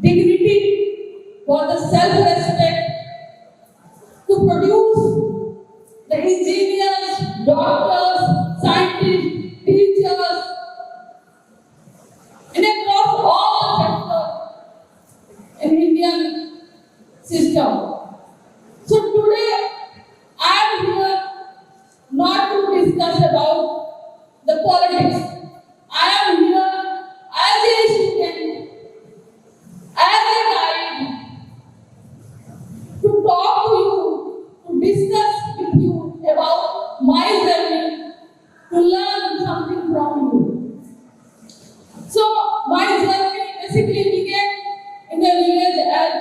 dignity, for the self-respect, to produce the engineers, doctors, scientists, teachers, and across all the sectors in Indian system. So today, I am here not to discuss about the politics. I am here as a student, as a guide, to talk to you, to discuss with you about my journey, to learn something from you. So, my journey basically began in a village as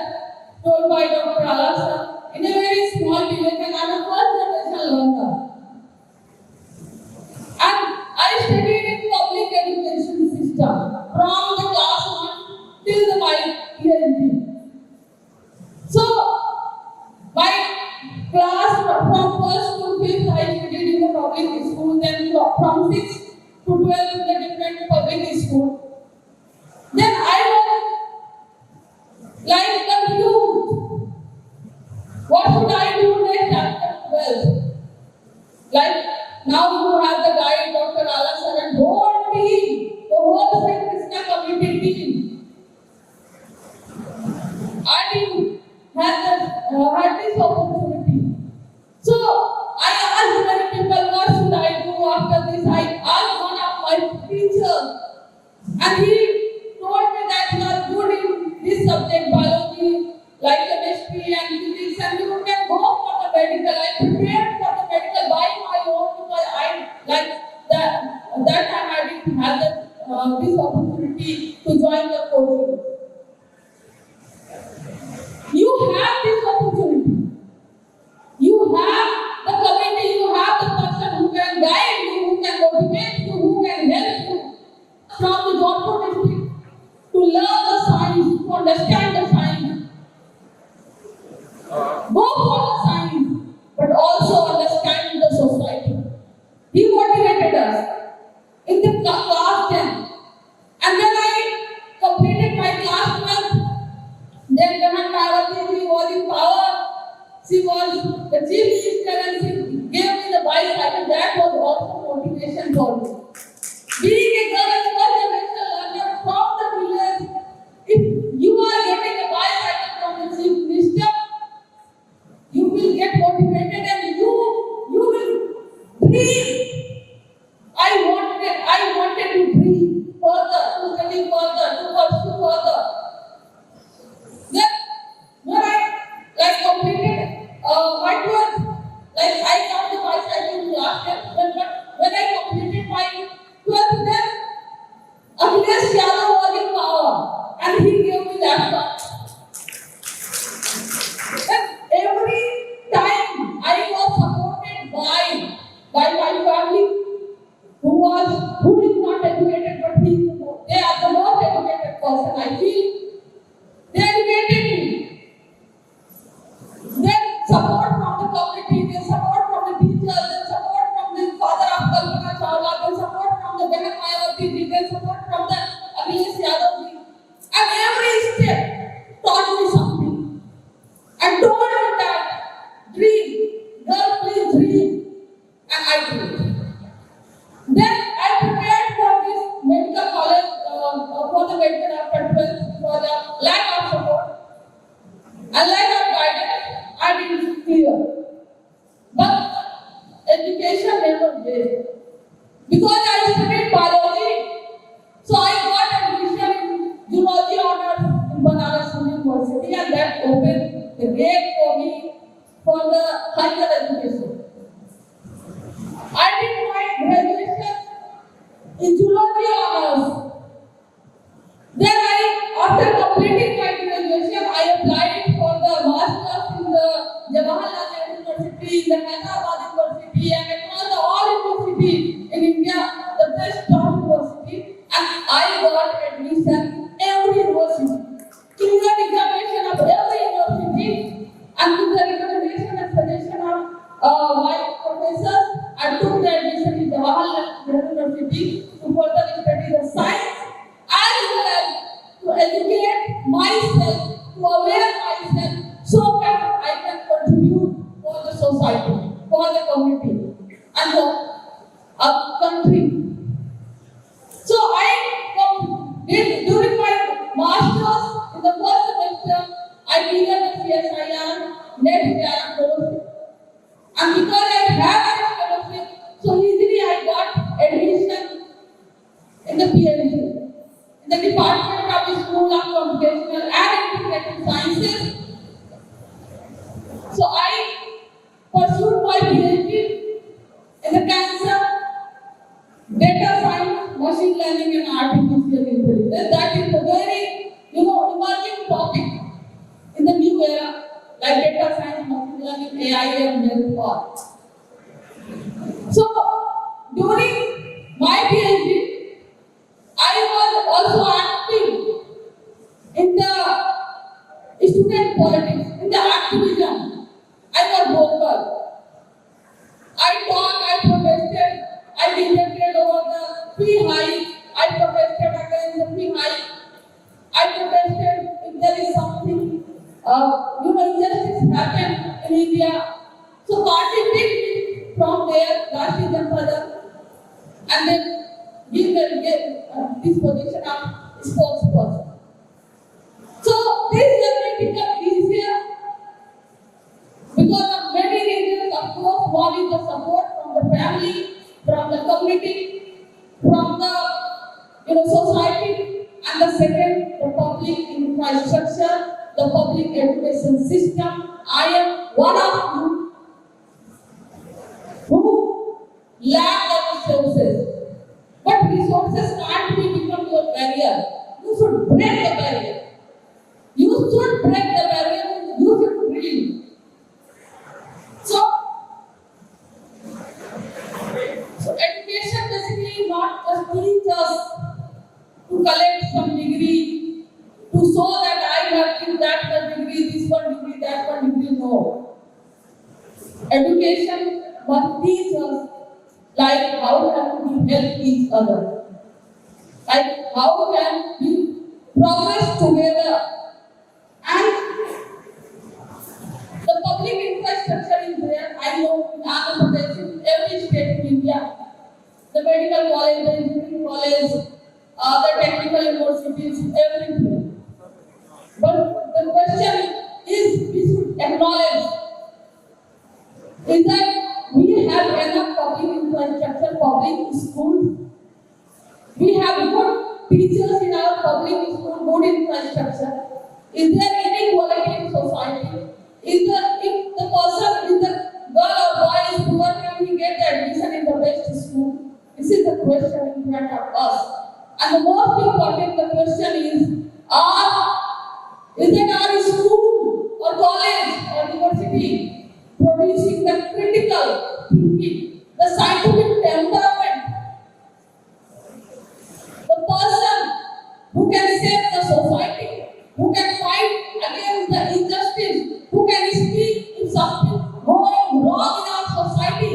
told by Dr. Alasa, in a very small village, and I am a first generation learner. And I studied in public education system from the class 1 till the 5th year. So, my class from 1st to 5th I studied in the public school, then from 6th to 12th in the different public school. Then I was like confused. What should I do next after 12th? Like now you have the guide, Dr. Alasa, and whole team, the whole St. Krishna community team. I didn't had this opportunity. So I asked many people, what should I do after this? I asked one of my teachers, and he told me that you are good in this subject, biology, like chemistry and physics, and you can go for the medical. I prepared for the medical by my own because I like that time I didn't have this opportunity to join the coaching. You have this opportunity. You have the committee, you have the person who can guide you, who can motivate you, who can help you from the Jodhpur district to learn the science, to understand the science. Go for the science, but also understand the society. He motivated us in the class 10. And when I completed my class 12, then Dharmapeetam was in power. She was the chief minister and she gave me the bicycle. That was also motivation for me. Being a girl and first generation learner from the village, if you are getting a bicycle from the chief minister, you will get motivated and you will breathe. I wanted to breathe further, to study further, to pursue further. Then when I completed my 12th, I got the bicycle last year. When I completed my 12th, then S.Chandra was in power and he gave me laptop. And every time I was supported by my family, who is not educated, but they are the most educated person. I feel they educated me. Then support from the community, then support from the teachers, then support from the father of Kanchana Yadav, then support from the Great Devide, then support from the S.Chandra Yadav Rjd. And every step taught me something. And told me that dream, girl, please dream. And I did. Then I prepared for this medical college, for the medical after 12th, for the lack of support and lack of guidance. I didn't clear. But education never did. Because I studied biology, so I got admission in zoology honors in Banaras University, and that opened the gate for me for the higher education. I did my graduation in zoology honors. Then after completing my graduation, I applied for the masters in the Jawaharlal University, the Hyderabad University, and across all universities in India, the best top university, and I got admission every university. Clear examination of every university, and with the recommendation and suggestion of my professors, I took the admission in Jawaharlal University to further study the science as well as to educate my myself, to aware myself, so that I can contribute for the society, for the community, and for our country. So did during my masters in the first semester, I cleared the CSIR, net course, and because I have a scholarship, so easily I got admission in the PhD, in the Department of the School of Computational and Integrated Sciences. So I pursued my PhD in the cancer, data science, machine learning, and artificial intelligence. That is a very, emerging topic in the new era, like data science, machine learning, AI, and health part. So during my PhD, I was also active in the student politics, in the activism. I was vocal. I talked, I protested, I debated over the fee hike, I protested against the fee hike, I protested if there is something, injustice happened in India. So party picked me from there, Rjdspokeperson, and then give this position of spokesperson. So this journey became easier because of many reasons. Of course, one is the support from the family, from the community, from the society, and the second, the public infrastructure, the public education system. I am one of you who lack the resources. But resources can't become your barrier. You should break the barrier. You should break the barrier. You should dream. So education basically not just teach us to collect some degree, to show that I have that degree, this one degree, that one degree. No. Education must teach us like how can we help each other, like how can we progress together, and the public infrastructure is there. I know in Andhra Pradesh, in every state in India, the medical college, the engineering college, the technical universities, everything. But the question is, we should acknowledge is that we have enough public infrastructure, public schools. We have good teachers in our public school, good infrastructure. Is there inequality in society? If the person is the girl or boy is poor, can we get the admission in the best school? This is the question in front of us. And the most important the question is it our school or college or university producing the critical thinking, the scientific temperament, the person who can save the society, who can fight against the injustice, who can speak if something going wrong in our society.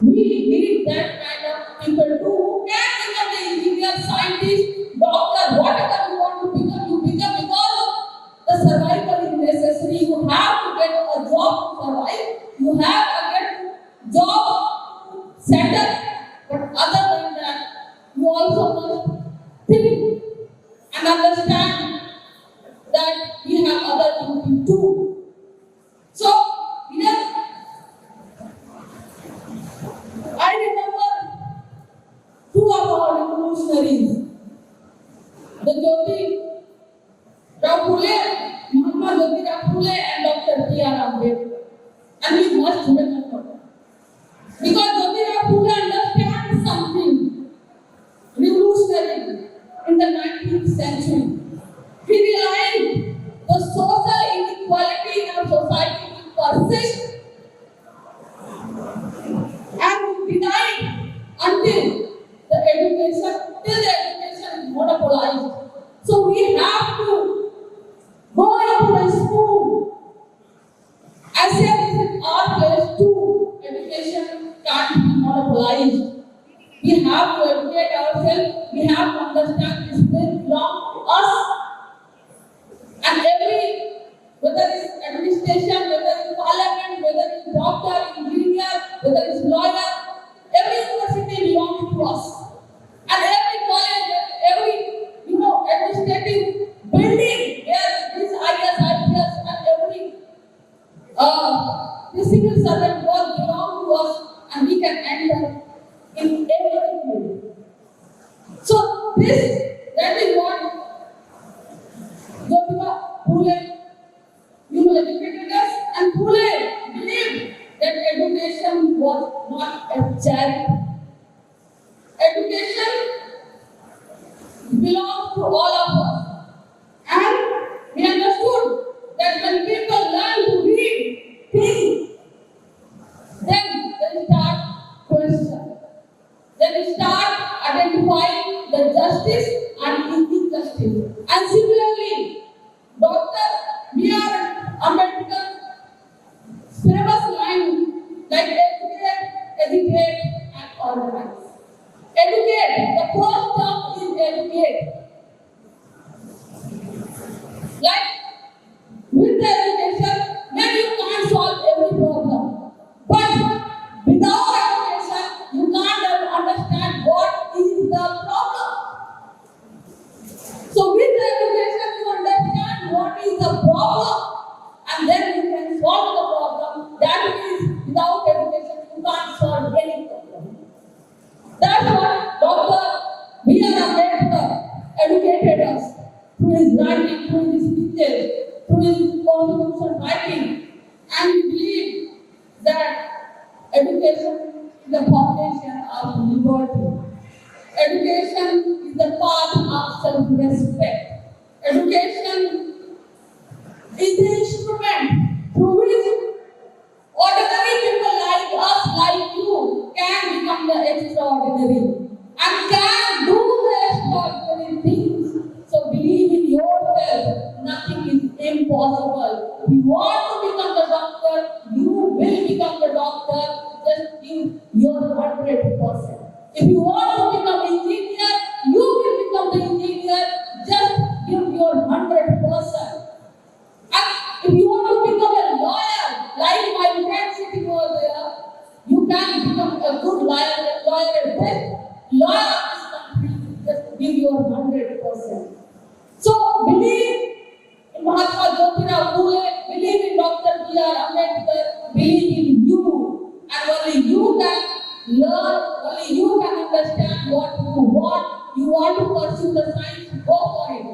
We need that kind of people too, who can become the engineer, scientist, doctor, whatever you want to become, you become, because the survival is necessary. You have to get a job to survive. You have to get job settled. But other than that, you also must think and understand that we have other duty too. So, yes, I remember two of our revolutionaries, the Jyoti Mahatma Jyoti and Dr. B.R. Ambedkar. And we must remember. Because Jyoti understands something revolutionary in the 19th century. He realized the social inequality in our society will persist and denied until the education is monopolized. So we have to go into the school. I say this is our place too. Education can't be monopolized. We have to educate ourselves. We have to understand this will belong to us. That is what Jyotiba Phule, educated us, and Phule believed that education was not a charity. Education belongs to all of us. And we understood that when people learn to read, think, then they start question. Then they start identifying the justice and injustice. And similarly, Dr. B.R. Ambedkar famous line like educate, educate, and organize. Educate. The first term is educate. Like with the education, maybe you can't solve every problem. But without education, you can't understand what is the problem. So with the education, you understand what is the problem, and then you can solve the problem. That means without education, you can't solve any problem. That's what Dr. B.R. Ambedkar educated us through his writing, through his speeches, through his constitution writing, and we believe that education is the foundation of liberty. Education is the path of self-respect. Education is the instrument through which ordinary people like us, like you, can become the extraordinary and can do the extraordinary things. So believe in yourself. Nothing is impossible. If you want to become the doctor, you will become the doctor. Just give your 100%. If you want to become engineer, you will become the engineer. Just give your 100%. And if you want to become a lawyer, like my friend sitting over there, you can become a good lawyer, best lawyer of this country. Just give your 100%. So believe in Mahatma Jyotirao Phule, believe in Dr. B.R. Ambedkar, believe in you, and only you can learn, only you can understand what you want. You want to pursue the science, go for it.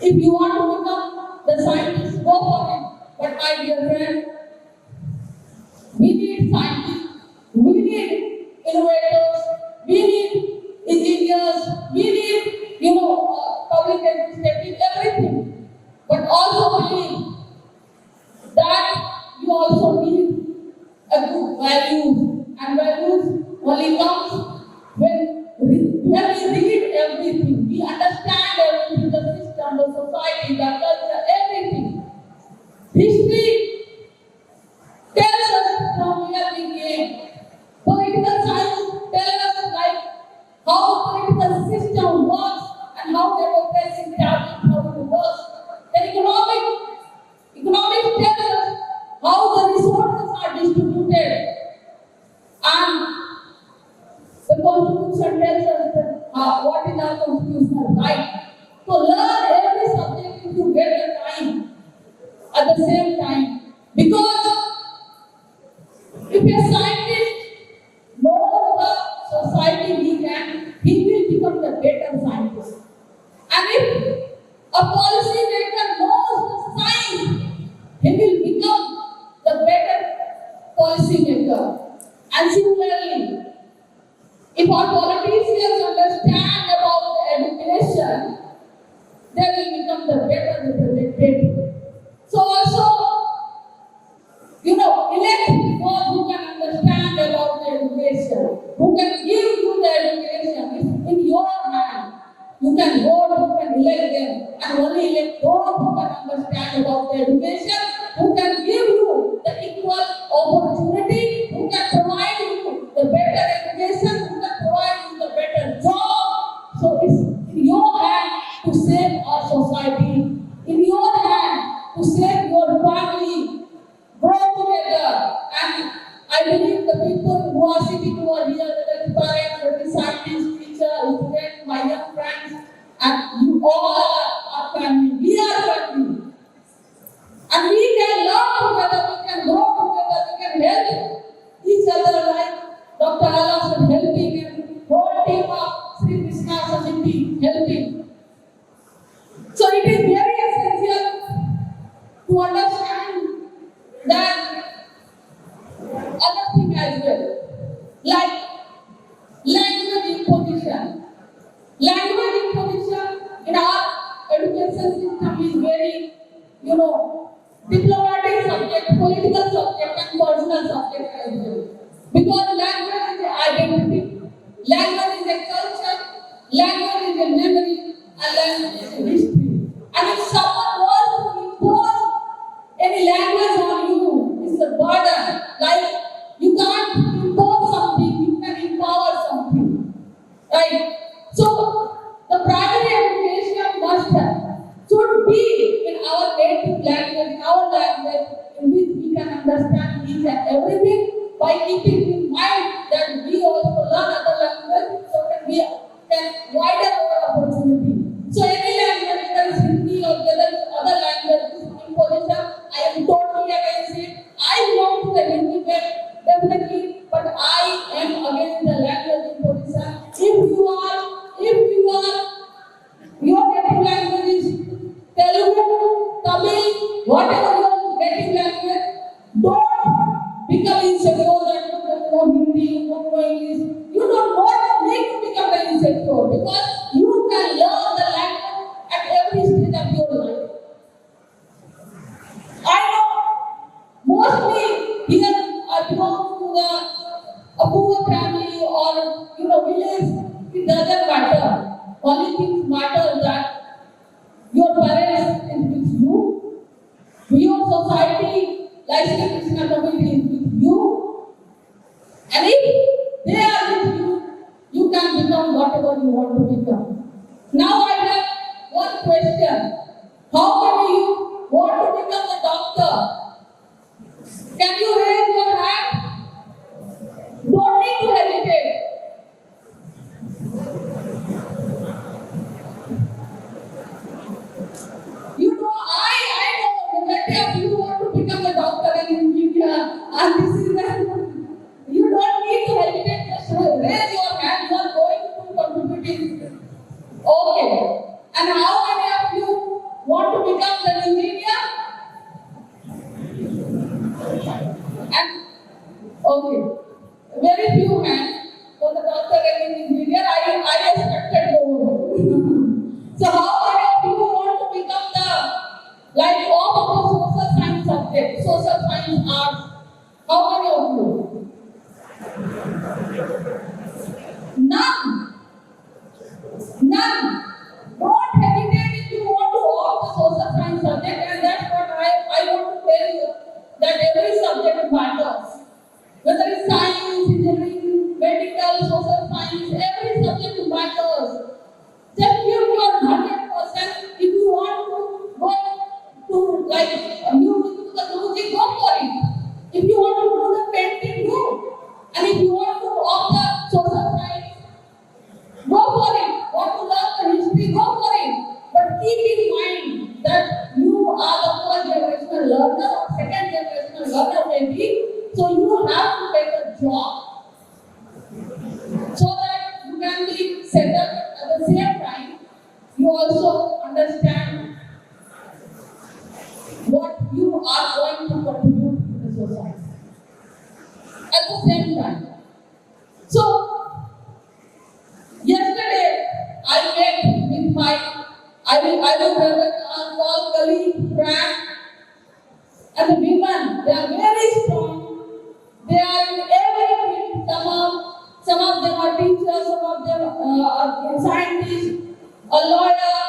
If you want to become the scientist, go for it. But my dear friend, we need scientists, we need innovators, we need engineers, we need, public administrative, everything. But also believe that you also need a good values, and values only comes when we read everything, we understand everything, the system, the society, the culture, everything. History tells us from where we came. Political science tells us like how political system works and how democracy established, how it works. Then economics tells us how the resources are distributed, and the Constitution tells us what is our constitutional right. So learn every subject if you get the time, at the same time. Because if a scientist knows the society he will become the better scientist. And if a policy maker knows the science, he will become the better policy maker. And similarly, if our politicians understand about the education, they will become the better representative. So also, elect those who can understand about the education, who can give you the education. It's in your hand. You can vote, you can elect them, and only elect those who can understand about the education, who can give you the equal opportunity, who can provide you the better education, who can provide you the better job. So it's in your hand to save our society, in your hand to save your family, grow together. And I believe the people who are sitting over here, the parents, the scientists, teachers, students, my young friends, and you all are family. We are family. And we can learn together, we can grow together, we can help each other like Dr. Allah said, helping, and whole team of Sri Krishna Samiti helping. So it is very essential to understand that other thing as well, like language imposition. Language imposition in our education system is very, diplomatic subject, political subject, and personal subject as well. Because language is an identity, language is a culture, language is a memory, and language is a history. And if someone wants to impose any language on you, it's a burden. Like, you can't impose something, you can empower something. Right? So, the primary education should be in our native language, in our language, in which we can understand each and everything, by keeping in mind that we also learn other languages, so that we can widen our opportunity. So any language, whether it's Hindi or whether it's other languages, imposition, I am totally against it. I belong to the Hindi belt, definitely, but I am against the language imposition. Your native language is Telugu, Tamil, whatever your native language, don't become insecure that you don't know Hindi, you don't know English. You don't need to become very insecure, because you can learn the language at every stage of your life. I know mostly here I belong to a poor family or village. It doesn't matter. Only thing matters that your parents is with you, your society, like Krishna community is with you, and if they are with you, you can become whatever you want to become. Now I have one question. How many of you want to become a doctor? Can you raise your hand? Don't need to hesitate. I know many of you want to become a doctor and engineer, and this is you don't need to hesitate. Just raise your hand. You are going to contribute. Okay. And how many of you want to become an engineer? And okay, very few hands for the doctor and engineer. I expected more. So how many of you want to become like all of the social science subjects, social science, arts? How many of you? None. Don't hesitate if you want to opt the social science subject, and that's what I want to tell you, that every subject matters. Whether it's science, engineering, medical, social science, every subject matters. Just give your 100%. If you want to go to like music, to the music, go for it. If you want to do the painting, do. And if you want to opt the social science, go for it. Want to learn the history, go for it. But keep in mind that you are the first generation learner or second generation learner maybe. So you have to take a job so that you can be settled. At the same time, you also understand what you are going to contribute to the society. At the same time. So, yesterday I met with my, I will call colleague, friend, and the women. They are very strong. They are in every field. Some of them are teachers, some of them are scientists, a lawyer,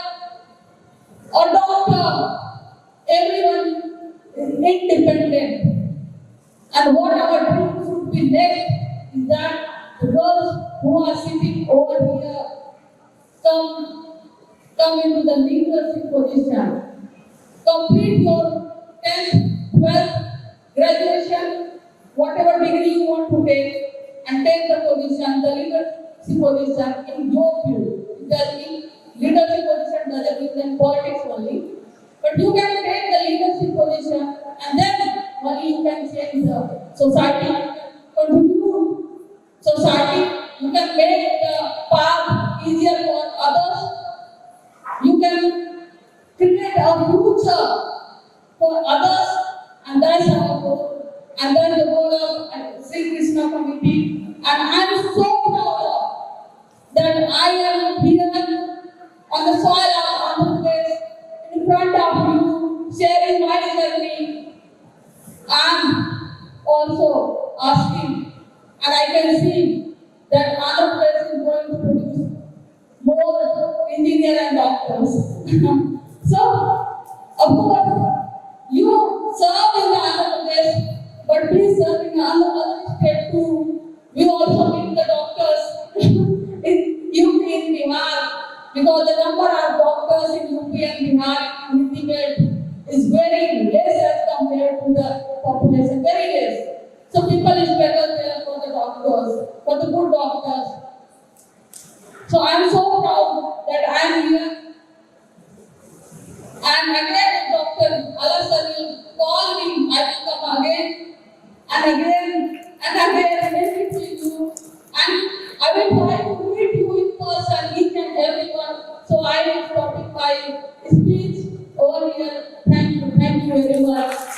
a doctor. Everyone is independent. And what our dream should be next is that the girls who are sitting over here come into the leadership position. Complete your 10th, 12th, graduation, whatever degree you want to take, and take the position, the leadership position in your field. Leadership position doesn't mean in politics only. But you can take the leadership position, and then only you can change the society, you can contribute society, you can make the path easier for others, you can create a future for others, and that's our goal. And that's the goal of Sri Krishna committee. And I'm so proud that I am here on the soil of Andhra Pradesh in front of you, sharing my journey. I'm also asking, and I can see that Andhra Pradesh is going to produce more engineers and doctors. So, of course, you serve in the Andhra Pradesh, but please serve in other state too. We also need the doctors in UP and Bihar, because the number of doctors in UP and Bihar in Tibet is very less as compared to the population, very less. So people is better there for the doctors, for the good doctors. So I am so proud that I am here. And again, Dr. Alasar will call me, I will come again and again and again and meet you. And I will try to meet you in person, each and everyone. So I am stopping my speech over here. Thank you very much.